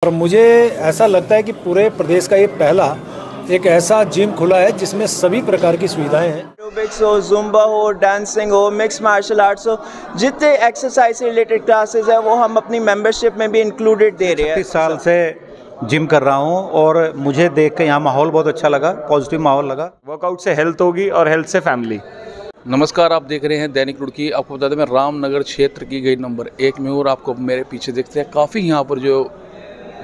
और मुझे ऐसा लगता है कि पूरे प्रदेश का ये पहला एक ऐसा जिम खुला है जिसमें सभी प्रकार की सुविधाएं हैं। एरोबिक्स हो, जुम्बा हो, डांसिंग हो, मिक्स मार्शल आर्ट्स हो, जितने एक्सरसाइज से रिलेटेड क्लासेस है वो हम अपनी मेंबरशिप में भी इंक्लूडेड दे रहे हैं। 36 साल से जिम कर रहा हूँ और मुझे देख के यहाँ माहौल बहुत अच्छा लगा, पॉजिटिव माहौल लगा। वर्कआउट से हेल्थ होगी और हेल्थ से फैमिली। नमस्कार, आप देख रहे हैं दैनिक रुड़की। आपको बता दें मैं रामनगर क्षेत्र की गई नंबर 1 में, और आपको मेरे पीछे देखते हैं काफ़ी यहाँ पर जो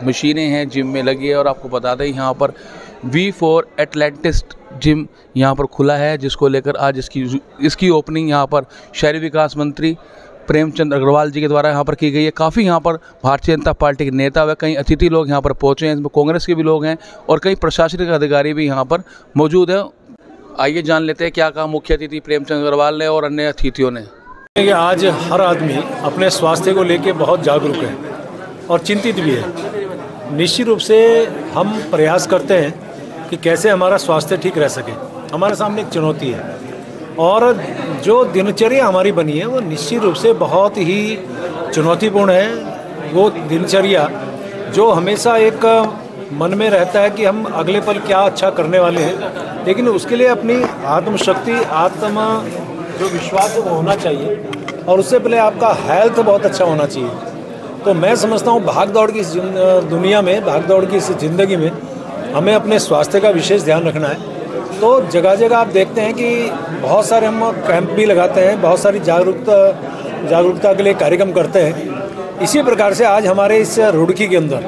मशीनें हैं जिम में लगी है। और आपको बता दें यहाँ पर V4 एटलेंटिस जिम यहाँ पर खुला है, जिसको लेकर आज इसकी ओपनिंग यहाँ पर शहरी विकास मंत्री प्रेमचंद अग्रवाल जी के द्वारा यहाँ पर की गई है। काफ़ी यहाँ पर भारतीय जनता पार्टी के नेता व कई अतिथि लोग यहाँ पर पहुँचे हैं, इसमें कांग्रेस के भी लोग हैं और कई प्रशासनिक अधिकारी भी यहाँ पर मौजूद हैं। आइए जान लेते हैं क्या कहा मुख्य अतिथि प्रेमचंद अग्रवाल ने और अन्य अतिथियों ने। आज हर आदमी अपने स्वास्थ्य को लेकर बहुत जागरूक है और चिंतित भी है। निश्चित रूप से हम प्रयास करते हैं कि कैसे हमारा स्वास्थ्य ठीक रह सके। हमारे सामने एक चुनौती है और जो दिनचर्या हमारी बनी है वो निश्चित रूप से बहुत ही चुनौतीपूर्ण है। वो दिनचर्या जो हमेशा एक मन में रहता है कि हम अगले पल क्या अच्छा करने वाले हैं, लेकिन उसके लिए अपनी आत्मशक्ति, जो विश्वास है वो होना चाहिए और उससे पहले आपका हेल्थ बहुत अच्छा होना चाहिए। तो मैं समझता हूँ भाग दौड़ की इस दुनिया में, भाग दौड़ की इस ज़िंदगी में हमें अपने स्वास्थ्य का विशेष ध्यान रखना है। तो जगह जगह आप देखते हैं कि बहुत सारे हम कैंप भी लगाते हैं, बहुत सारी जागरूकता के लिए कार्यक्रम करते हैं। इसी प्रकार से आज हमारे इस रुड़की के अंदर,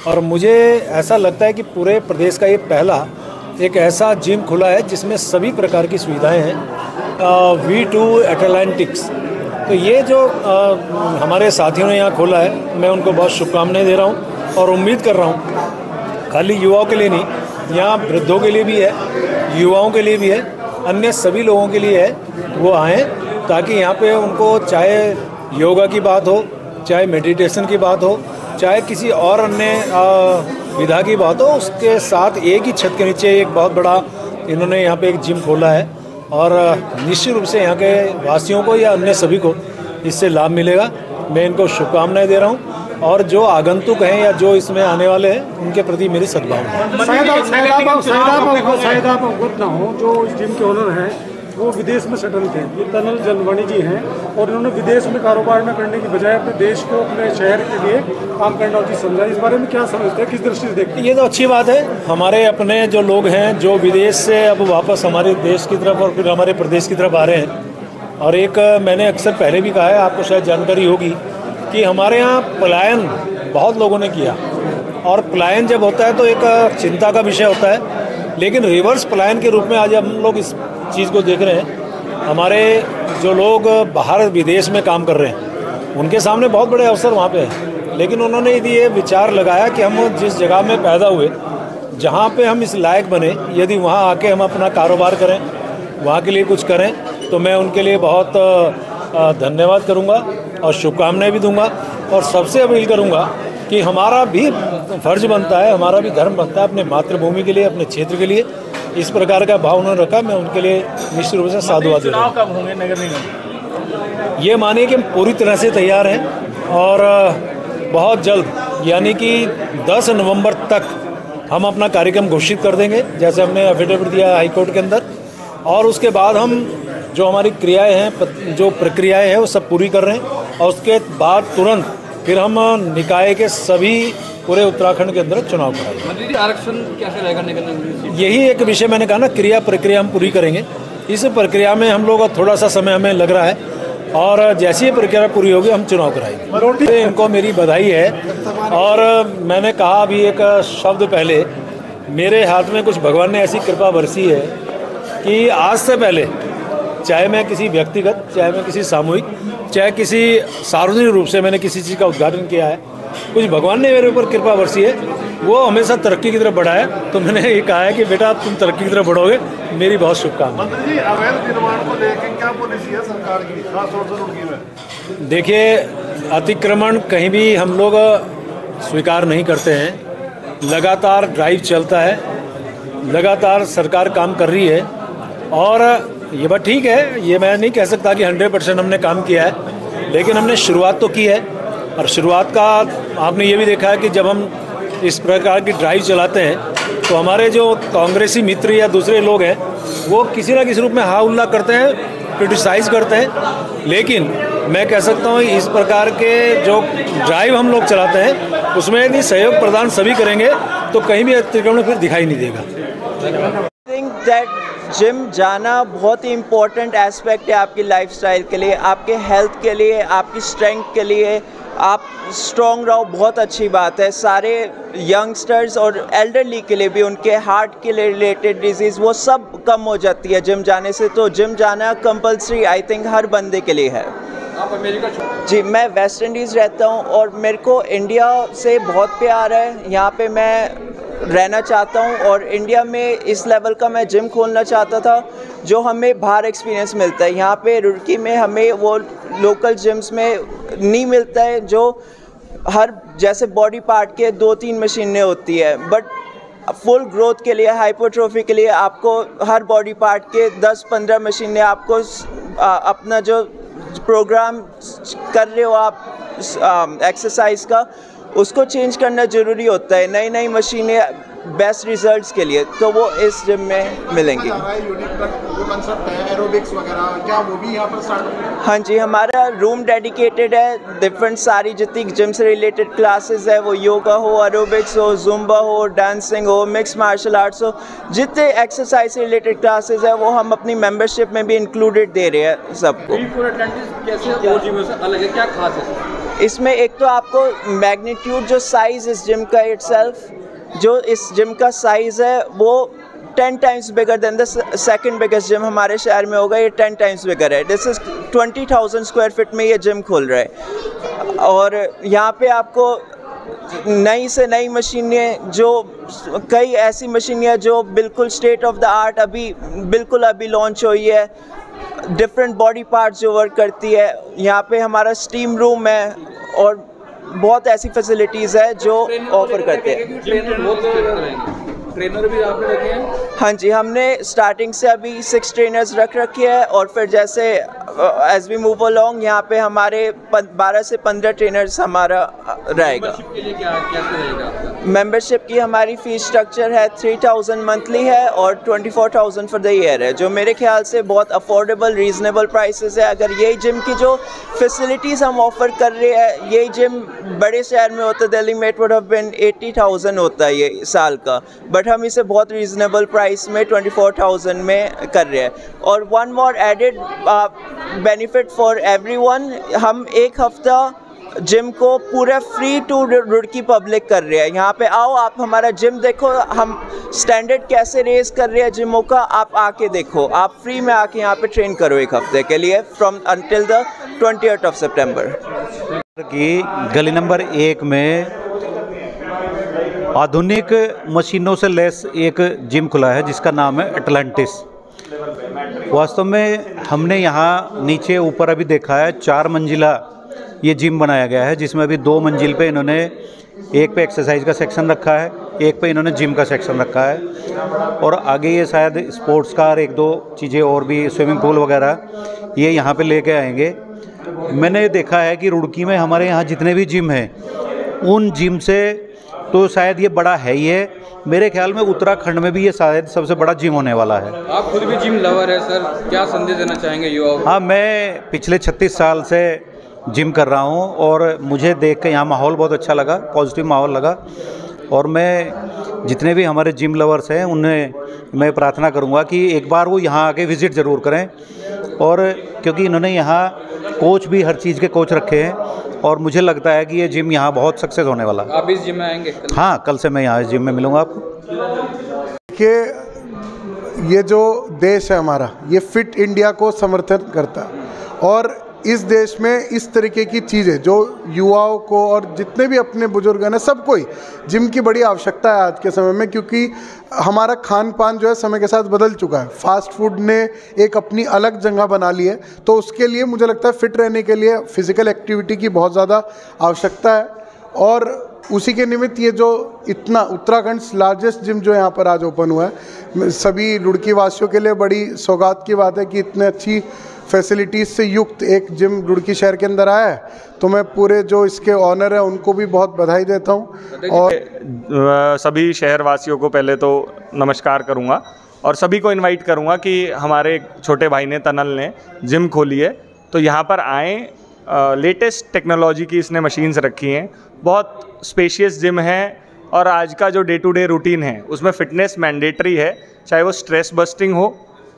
और मुझे ऐसा लगता है कि पूरे प्रदेश का ये पहला एक ऐसा जिम खुला है जिसमें सभी प्रकार की सुविधाएं हैं। V2 एटलेंटिक्स, तो ये जो हमारे साथियों ने यहाँ खोला है, मैं उनको बहुत शुभकामनाएं दे रहा हूँ और उम्मीद कर रहा हूँ खाली युवाओं के लिए नहीं, यहाँ वृद्धों के लिए भी है, युवाओं के लिए भी है, अन्य सभी लोगों के लिए है, वो आएँ ताकि यहाँ पे उनको चाहे योगा की बात हो, चाहे मेडिटेशन की बात हो, चाहे किसी और अन्य विधा की बात हो, उसके साथ एक ही छत के नीचे एक बहुत बड़ा इन्होंने यहाँ पे एक जिम खोला है। और निश्चित रूप से यहाँ के वासियों को या अन्य सभी को इससे लाभ मिलेगा। मैं इनको शुभकामनाएं दे रहा हूँ और जो आगंतुक हैं या जो इसमें आने वाले हैं उनके प्रति मेरी सद्भावना। शायद आप अवगत ना हो, जो जिम के ओनर हैं वो विदेश में सेटल थे। ये तनल जलवानी जी हैं और इन्होंने विदेश में कारोबार न करने की बजाय अपने देश को, अपने शहर के लिए काम करना उचित समझा। इस बारे में क्या समझते हैं, किस दृष्टि से देखते हैं? ये तो अच्छी बात है। हमारे अपने जो लोग हैं जो विदेश से अब वापस हमारे देश की तरफ और फिर हमारे प्रदेश की तरफ आ रहे हैं। और एक मैंने अक्सर पहले भी कहा है, आपको शायद जानकारी होगी कि हमारे यहाँ पलायन बहुत लोगों ने किया, और पलायन जब होता है तो एक चिंता का विषय होता है, लेकिन रिवर्स पलायन के रूप में आज हम लोग इस चीज़ को देख रहे हैं। हमारे जो लोग बाहर विदेश में काम कर रहे हैं उनके सामने बहुत बड़े अवसर वहाँ पे हैं, लेकिन उन्होंने यदि ये विचार लगाया कि हम जिस जगह में पैदा हुए, जहाँ पे हम इस लायक बने, यदि वहाँ आके हम अपना कारोबार करें, वहाँ के लिए कुछ करें, तो मैं उनके लिए बहुत धन्यवाद करूँगा और शुभकामनाएं भी दूंगा। और सबसे अपील करूँगा कि हमारा भी फर्ज बनता है, हमारा भी धर्म बनता है अपने मातृभूमि के लिए, अपने क्षेत्र के लिए। इस प्रकार का भाव उन्होंने रखा, मैं उनके लिए निश्चित रूप से साधुवाद दे रहा हूँ। कब होंगे नगर निगम? ये मानिए कि हम पूरी तरह से तैयार हैं और बहुत जल्द, यानी कि 10 नवंबर तक हम अपना कार्यक्रम घोषित कर देंगे, जैसे हमने एफिडेविट दिया हाईकोर्ट के अंदर। और उसके बाद हम जो हमारी क्रियाएं हैं, जो प्रक्रियाएं हैं, वो सब पूरी कर रहे हैं। और उसके बाद तुरंत फिर हम निकाय के सभी पूरे उत्तराखंड के अंदर चुनाव कराएंगे। मंत्री जी, आरक्षण कैसे रहेगा निगम में? यही एक विषय मैंने कहा ना, प्रक्रिया हम पूरी करेंगे। इस प्रक्रिया में हम लोग थोड़ा सा समय हमें लग रहा है, और जैसी ये प्रक्रिया पूरी होगी हम चुनाव कराएंगे। इनको मेरी बधाई है। और मैंने कहा अभी एक शब्द पहले, मेरे हाथ में कुछ भगवान ने ऐसी कृपा बरसी है कि आज से पहले, चाहे मैं किसी व्यक्तिगत, चाहे मैं किसी सामूहिक, चाहे किसी सार्वजनिक रूप से मैंने किसी चीज़ का उद्घाटन किया है, कुछ भगवान ने मेरे ऊपर कृपा बरसी है, वो हमेशा तरक्की की तरफ बढ़ा है। तो मैंने ये कहा है कि बेटा तुम तरक्की की तरफ बढ़ोगे, मेरी बहुत शुभकामनाएं। मंत्री जी, अवैध निर्माण को लेकर क्या पॉलिसी है सरकार की, खास तौर से रुड़की में? देखिए, अतिक्रमण कहीं भी हम लोग स्वीकार नहीं करते हैं। लगातार ड्राइव चलता है, लगातार सरकार काम कर रही है, और ये बात ठीक है, ये मैं नहीं कह सकता कि 100% हमने काम किया है, लेकिन हमने शुरुआत तो की है। और शुरुआत का आपने ये भी देखा है कि जब हम इस प्रकार की ड्राइव चलाते हैं तो हमारे जो कांग्रेसी मित्र या दूसरे लोग हैं वो किसी ना किसी रूप में हा उल्ला करते हैं, क्रिटिसाइज़ करते हैं। लेकिन मैं कह सकता हूँ इस प्रकार के जो ड्राइव हम लोग चलाते हैं उसमें यदि सहयोग प्रदान सभी करेंगे तो कहीं भी अतिक्रमण फिर दिखाई नहीं देगा। आई थिंक दैट जिम जाना बहुत ही इम्पोर्टेंट एस्पेक्ट है आपकी लाइफस्टाइल के लिए, आपके हेल्थ के लिए, आपकी स्ट्रेंथ के लिए। आप स्ट्रॉन्ग रहो, बहुत अच्छी बात है। सारे यंगस्टर्स और एल्डरली के लिए भी, उनके हार्ट के लिए रिलेटेड डिजीज़ वो सब कम हो जाती है जिम जाने से। तो जिम जाना कंपलसरी आई थिंक हर बंदे के लिए है। आप अमेरिका जी, मैं वेस्ट इंडीज़ रहता हूँ और मेरे को इंडिया से बहुत प्यार है। यहाँ पे मैं रहना चाहता हूँ और इंडिया में इस लेवल का मैं जिम खोलना चाहता था जो हमें बाहर एक्सपीरियंस मिलता है। यहाँ पे रुड़की में हमें वो लोकल जिम्स में नहीं मिलता है, जो हर जैसे बॉडी पार्ट के 2-3 मशीनें होती है, बट फुल ग्रोथ के लिए, हाइपरट्रोफी के लिए आपको हर बॉडी पार्ट के 10-15 मशीनें, आपको अपना जो प्रोग्राम कर रहे हो आप एक्सरसाइज का, उसको चेंज करना ज़रूरी होता है। नई नई मशीनें बेस्ट रिजल्ट्स के लिए तो वो इस जिम में मिलेंगी। एरोबिक्स वगैरह क्या वो भी यहाँ पर स्टार्ट? हाँ जी, हमारा रूम डेडिकेटेड है। डिफरेंट सारी जितनी जिम से रिलेटेड क्लासेस है, वो योगा हो, एरोबिक्स हो, जुम्बा हो, डांसिंग हो, मिक्स मार्शल आर्ट्स हो, जितने एक्सरसाइज से रिलेटेड क्लासेस है वो हम अपनी मेंबरशिप में भी इंक्लूडेड दे रहे हैं सबको। इसमें एक तो आपको मैग्नीट्यूड, जो साइज़ इस जिम का इटसेल्फ, जो इस जिम का साइज़ है वो 10 times bigger than the second biggest gym हमारे शहर में होगा। ये 10 टाइम्स बिगर है। दिस इज़ 20,000 स्क्वायर फीट में ये जिम खुल रहा है और यहाँ पे आपको नई से नई मशीनें, जो कई ऐसी मशीनें जो बिल्कुल स्टेट ऑफ द आर्ट अभी लॉन्च हुई है, डिफरेंट बॉडी पार्ट्स जो वर्क करती है। यहाँ पे हमारा स्टीम रूम है और बहुत ऐसी फैसिलिटीज़ है जो ऑफर करते हैं। ट्रेनर भी आपने रखे हैं? हाँ जी, हमने स्टार्टिंग से अभी 6 ट्रेनर्स रख रखे हैं और फिर जैसे एज वी मूव अलोंग यहाँ पे हमारे 12 से 15 ट्रेनर्स हमारा रहेगा। के लिए कैसे रहेगा आपका? मेंबरशिप की हमारी फ़ीस स्ट्रक्चर है 3,000 मंथली है और 24,000 फॉर द ईयर है, जो मेरे ख्याल से बहुत अफोर्डेबल, रीज़नेबल प्राइसेस है। अगर यही जिम की जो फैसिलिटीज़ हम ऑफ़र कर रहे हैं, यही जिम बड़े शहर में होता, दिल्ली में इट वुड हैव बीन 80,000 होता है ये साल का, बट हम इसे बहुत रीज़नेबल प्राइस में 24,000 में कर रहे हैं। और one more added benefit for everyone, हम एक हफ्ता जिम को पूरा फ्री टू रुड़की पब्लिक कर रहे हैं। यहाँ पे आओ, आप हमारा जिम देखो, हम स्टैंडर्ड कैसे रेज कर रहे हैं जिमों का, आप आके देखो। आप फ्री में आके यहाँ पे ट्रेन करो एक हफ्ते के लिए from until the 20th of September। की गली नंबर 1 में आधुनिक मशीनों से लैस एक जिम खुला है जिसका नाम है एटलांटिस। वास्तव में हमने यहाँ नीचे ऊपर अभी देखा है 4 मंजिला ये जिम बनाया गया है, जिसमें अभी 2 मंजिल पे इन्होंने, एक पे एक्सरसाइज का सेक्शन रखा है, एक पे इन्होंने जिम का सेक्शन रखा है और आगे ये शायद स्पोर्ट्स का और 1-2 चीज़ें और भी, स्विमिंग पूल वगैरह ये यहाँ पे लेके आएंगे। मैंने देखा है कि रुड़की में हमारे यहाँ जितने भी जिम हैं उन जिम से तो शायद ये बड़ा है ही है। मेरे ख्याल में उत्तराखंड में भी ये शायद सबसे बड़ा जिम होने वाला है। आप खुद भी जिम लवर है सर, क्या संदेश देना चाहेंगे युवाओं को? हाँ, मैं पिछले 36 साल से जिम कर रहा हूँ और मुझे देख के यहाँ माहौल बहुत अच्छा लगा, पॉजिटिव माहौल लगा और मैं जितने भी हमारे जिम लवर्स हैं उन्हें मैं प्रार्थना करूँगा कि एक बार वो यहाँ आके विज़िट ज़रूर करें। और क्योंकि इन्होंने यहाँ कोच भी, हर चीज़ के कोच रखे हैं और मुझे लगता है कि ये जिम यहाँ बहुत सक्सेस होने वाला है। आप इस जिम में आएंगे? हाँ, कल से मैं यहाँ इस जिम में मिलूँगा आपको। कि ये जो देश है हमारा, ये फिट इंडिया को समर्थन करता है और इस देश में इस तरीके की चीज़ें जो युवाओं को और जितने भी अपने बुजुर्ग हैं सबको ही जिम की बड़ी आवश्यकता है आज के समय में, क्योंकि हमारा खान पान जो है समय के साथ बदल चुका है। फास्ट फूड ने एक अपनी अलग जगह बना ली है, तो उसके लिए मुझे लगता है फिट रहने के लिए फिज़िकल एक्टिविटी की बहुत ज़्यादा आवश्यकता है। और उसी के निमित्त ये जो इतना उत्तराखंड लार्जेस्ट जिम जो यहाँ पर आज ओपन हुआ है, सभी रुड़की वासियों के लिए बड़ी सौगात की बात है कि इतने अच्छी फैसिलिटीज़ से युक्त एक जिम रुड़की शहर के अंदर आया है, तो मैं पूरे जो इसके ऑनर हैं उनको भी बहुत बधाई देता हूँ। और सभी शहरवासियों को पहले तो नमस्कार करूँगा और सभी को इनवाइट करूँगा कि हमारे छोटे भाई ने तनल ने जिम खोली है, तो यहाँ पर आएँ। लेटेस्ट टेक्नोलॉजी की इसने मशीन्स रखी हैं, बहुत स्पेशियस जिम है और आज का जो डे टू डे रूटीन है उसमें फ़िटनेस मैंडेटरी है, चाहे वो स्ट्रेस बस्टिंग हो,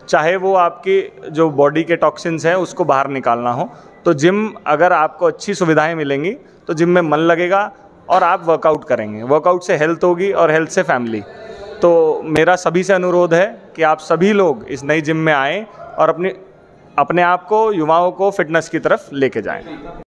चाहे वो आपकी जो बॉडी के टॉक्सिन्स हैं उसको बाहर निकालना हो। तो जिम अगर आपको अच्छी सुविधाएं मिलेंगी तो जिम में मन लगेगा और आप वर्कआउट करेंगे। वर्कआउट से हेल्थ होगी और हेल्थ से फैमिली। तो मेरा सभी से अनुरोध है कि आप सभी लोग इस नई जिम में आएँ और अपने आप को, युवाओं को फिटनेस की तरफ लेके जाएं।